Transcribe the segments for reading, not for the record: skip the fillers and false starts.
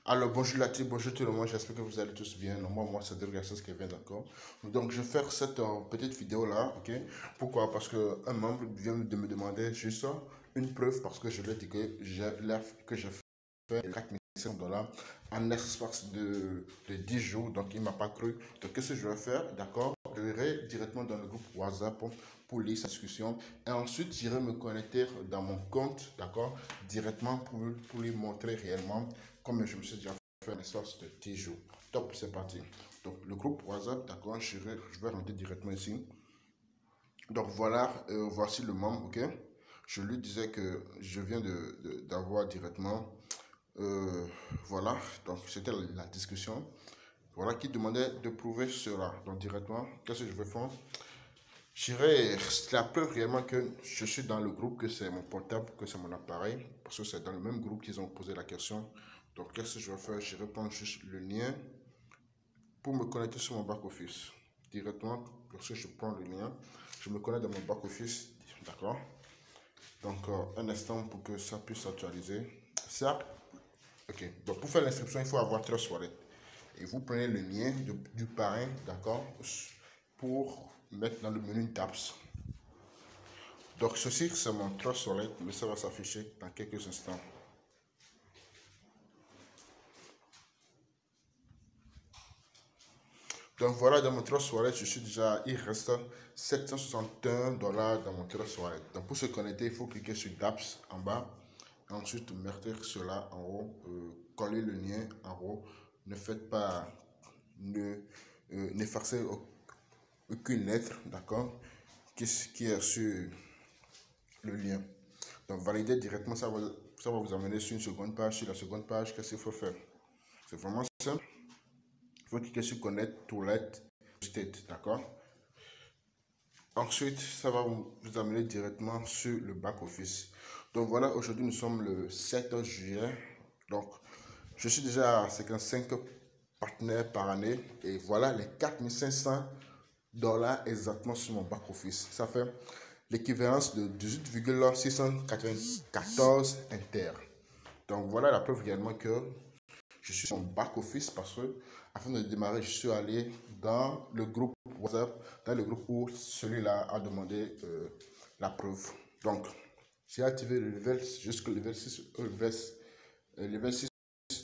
Alors, bonjour la team, bonjour tout le monde, j'espère que vous allez tous bien. Moi, c'est de ce qui vient d'accord. Donc, je vais faire cette petite vidéo là, ok? Pourquoi? Parce que un membre vient de me demander juste une preuve parce que je lui ai dit que j'ai fait 4500 $ en espace de 10 jours, donc il ne m'a pas cru. Donc, qu'est-ce que je vais faire? D'accord? Je irai directement dans le groupe WhatsApp pour lire sa discussion et ensuite j'irai me connecter dans mon compte, d'accord? Directement pour lui montrer réellement comme je me suis déjà fait un espace de 10 jours. Top, c'est parti. Donc, le groupe WhatsApp, d'accord, je vais rentrer directement ici. Donc, voilà, voici le membre, ok? Je lui disais que je viens d'avoir directement, voilà, donc c'était la discussion. Voilà, qui demandait de prouver cela. Donc, directement, qu'est-ce que je vais faire? J'irai, la preuve réellement que je suis dans le groupe, que c'est mon portable, que c'est mon appareil, parce que c'est dans le même groupe qu'ils ont posé la question. Donc, qu'est-ce que je vais faire? Je vais prendre juste le lien pour me connecter sur mon back-office. Directement, lorsque je prends le lien, je me connecte dans mon back-office, d'accord? Donc, un instant pour que ça puisse s'actualiser. Ça, ok. Donc, pour faire l'inscription, il faut avoir Trustwallet. Et vous prenez le lien du parrain, d'accord, pour mettre dans le menu Tabs. Donc, ceci, c'est mon Trustwallet, mais ça va s'afficher dans quelques instants. Donc voilà, dans mon Trustwallet, je suis déjà, il reste 761 $ dans mon Trustwallet. Donc pour se connecter, il faut cliquer sur Dapps en bas. Ensuite, mettre cela en haut, coller le lien en haut. Ne faites pas, n'effacez aucune lettre, d'accord, qui est sur le lien. Donc valider directement, ça va vous amener sur une seconde page. Sur la seconde page, qu'est-ce qu'il faut faire? C'est vraiment simple. Il faut cliquer sur Connect to Let State, d'accord? Ensuite, ça va vous amener directement sur le back-office. Donc voilà, aujourd'hui nous sommes le 7 juillet. Donc, je suis déjà à 55 partenaires par année. Et voilà les 4500 $ exactement sur mon back-office. Ça fait l'équivalence de 18,694 Inter. Donc voilà la preuve également que je suis sur mon back-office parce que afin de démarrer, je suis allé dans le groupe WhatsApp, dans le groupe où celui-là a demandé la preuve. Donc, j'ai activé le level jusqu'au level 6, level 6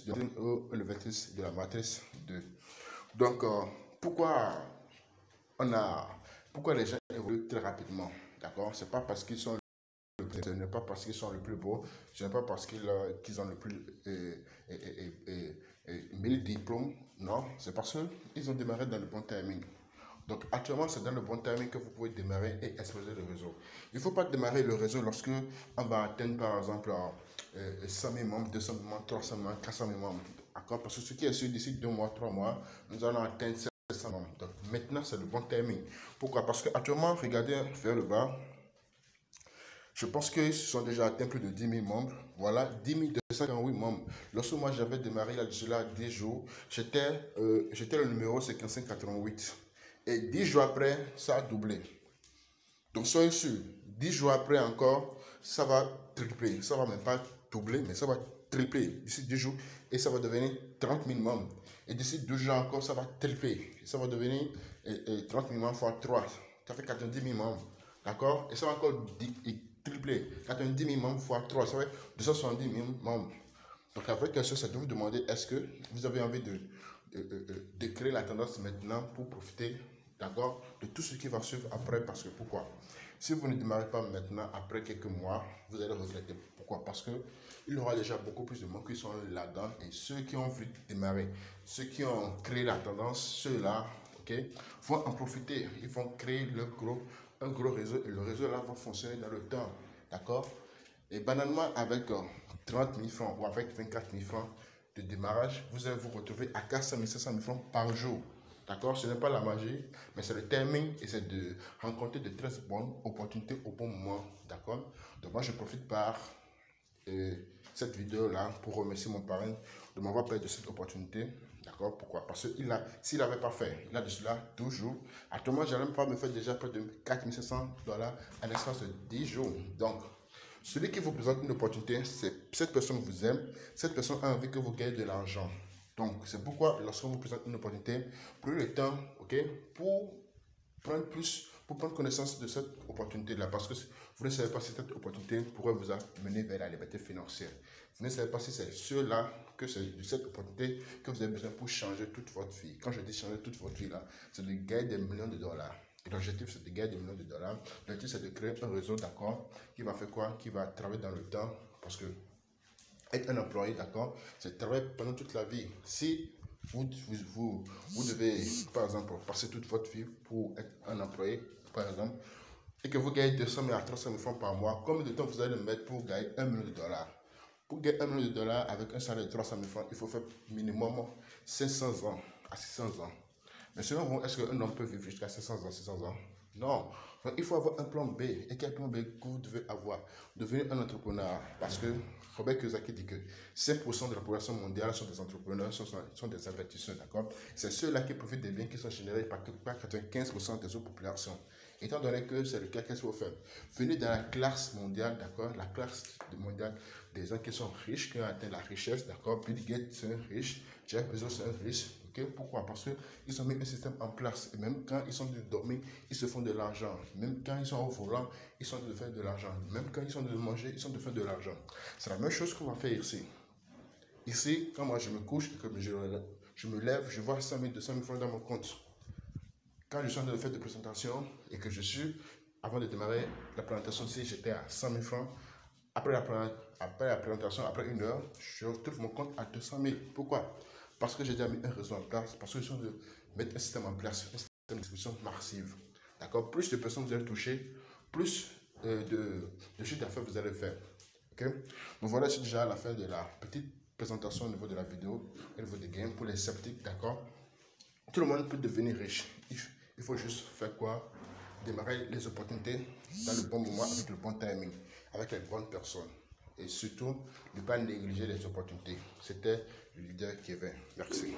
de level 6 de la matrice 2. Donc, pourquoi les gens évoluent très rapidement? D'accord? C'est pas parce qu'ils sont ce n'est pas parce qu'ils sont le plus beaux, ce n'est pas parce qu'ils ont le plus 1000 diplômes, non, c'est parce qu'ils ont démarré dans le bon timing. Donc actuellement, c'est dans le bon timing que vous pouvez démarrer et exploser le réseau. Il ne faut pas démarrer le réseau lorsque on va atteindre par exemple 100 000 membres, 200 000 membres, 300 000 membres, 400 000 membres. D'accord? Parce que ce qui est sûr, d'ici 2 mois, 3 mois, nous allons atteindre 700 membres. Donc maintenant, c'est le bon timing. Pourquoi? Parce qu'actuellement, regardez vers le bas. Je pense qu'ils se sont déjà atteints plus de 10 000 membres. Voilà, 10 248 membres. Lorsque moi j'avais démarré là-dessus là 10 jours, j'étais le numéro 5588. Et 10 jours après, ça a doublé. Donc soyez sûr, 10 jours après encore, ça va tripler. Ça va même pas doubler, mais ça va tripler d'ici 10 jours. Et ça va devenir 30 000 membres. Et d'ici 12 jours encore, ça va tripler. Ça va devenir 30 000 membres fois 3. Ça fait 90 000 membres. D'accord? Et ça va encore tripler. 90 000 membres fois 3, ça fait 270 000 membres. Donc la vraie question, c'est de vous demander, est-ce que vous avez envie de créer la tendance maintenant pour profiter, d'accord, de tout ce qui va suivre après? Parce que pourquoi? Si vous ne démarrez pas maintenant, après quelques mois, vous allez regretter. Pourquoi? Parce que il y aura déjà beaucoup plus de monde qui sont là-dedans. Et ceux qui ont voulu démarrer, ceux qui ont créé la tendance, ceux-là, ok, vont en profiter. Ils vont créer un gros réseau. Et le réseau là va fonctionner dans le temps. D'accord? Et banalement, avec 30 000 francs ou avec 24 000 francs de démarrage, vous allez vous retrouver à 400 000, 500 000 francs par jour. D'accord? Ce n'est pas la magie, mais c'est le timing et c'est de rencontrer de très bonnes opportunités au bon moment. D'accord? Donc moi, je profite par cette vidéo-là pour remercier mon parrain de m'avoir parlé de cette opportunité. D'accord? Pourquoi? Parce que s'il n'avait pas fait, il a de cela toujours. Actuellement, je n'allais pas me faire déjà près de 4 700 $ à l'espace de 10 jours. Donc, Celui qui vous présente une opportunité, cette personne vous aime, cette personne a envie que vous gagnez de l'argent. Donc, c'est pourquoi lorsqu'on vous présente une opportunité, prenez le temps, ok, pour pour prendre connaissance de cette opportunité-là, parce que vous ne savez pas si cette opportunité pourrait vous amener vers la liberté financière. Vous ne savez pas si c'est ceux-là, que c'est de cette opportunité que vous avez besoin pour changer toute votre vie. Quand je dis changer toute votre vie, là, c'est de gagner des millions de dollars. Et l'objectif, c'est de gagner des millions de dollars. L'objectif, c'est de créer un réseau, d'accord, qui va faire quoi? Qui va travailler dans le temps, parce que être un employé, d'accord, c'est travailler pendant toute la vie. Si vous devez, par exemple, passer toute votre vie pour être un employé, par exemple, et que vous gagnez 200 000 à 300 000 francs par mois, combien de temps vous allez le mettre pour gagner 1 million de dollars? Pour gagner 1 million de dollars avec un salaire de 300 000 francs, il faut faire minimum 500 ans à 600 ans. Mais selon vous, est-ce qu'un homme peut vivre jusqu'à 500 ans, 600 ans? Non. Donc, il faut avoir un plan B. Et quel plan B que vous devez avoir? Devenir un entrepreneur. Parce que Robert Kiyosaki dit que 5% de la population mondiale sont des entrepreneurs, sont des investisseurs, d'accord? C'est ceux-là qui profitent des biens qui sont générés par 95% des autres populations. Étant donné que c'est le cas, qu'est-ce qu'il faut faire? Venez dans la classe mondiale, d'accord? La classe mondiale des gens qui sont riches, qui ont atteint la richesse, d'accord? Bill Gates, c'est un riche. Jeff Bezos, c'est un riche. Okay? Pourquoi? Parce qu'ils ont mis un système en place. Et même quand ils sont de dormir, ils se font de l'argent. Même quand ils sont au volant, ils sont de faire de l'argent. Même quand ils sont de manger, ils sont de faire de l'argent. C'est la même chose qu'on va faire ici. Ici, quand moi je me couche et que je me lève, je vois 100 000, 200 000 francs dans mon compte. Quand je suis en train de faire des présentations et que je suis, avant de démarrer la présentation, si j'étais à 100 000 francs, après la présentation, après 1 heure, je retrouve mon compte à 200 000. Pourquoi? Parce que j'ai déjà mis un réseau en place, parce que je suis en train de mettre un système en place, un système de distribution massive. D'accord? Plus de personnes vous allez toucher, plus de chiffre d'affaires vous allez faire. Ok? Donc voilà, c'est déjà la fin de la petite présentation au niveau de la vidéo, au niveau des games pour les sceptiques. D'accord? Tout le monde peut devenir riche. Il faut juste faire quoi? Démarrer les opportunités dans le bon moment, avec le bon timing, avec les bonnes personnes. Et surtout, ne pas négliger les opportunités. C'était le leader Kevin. Merci.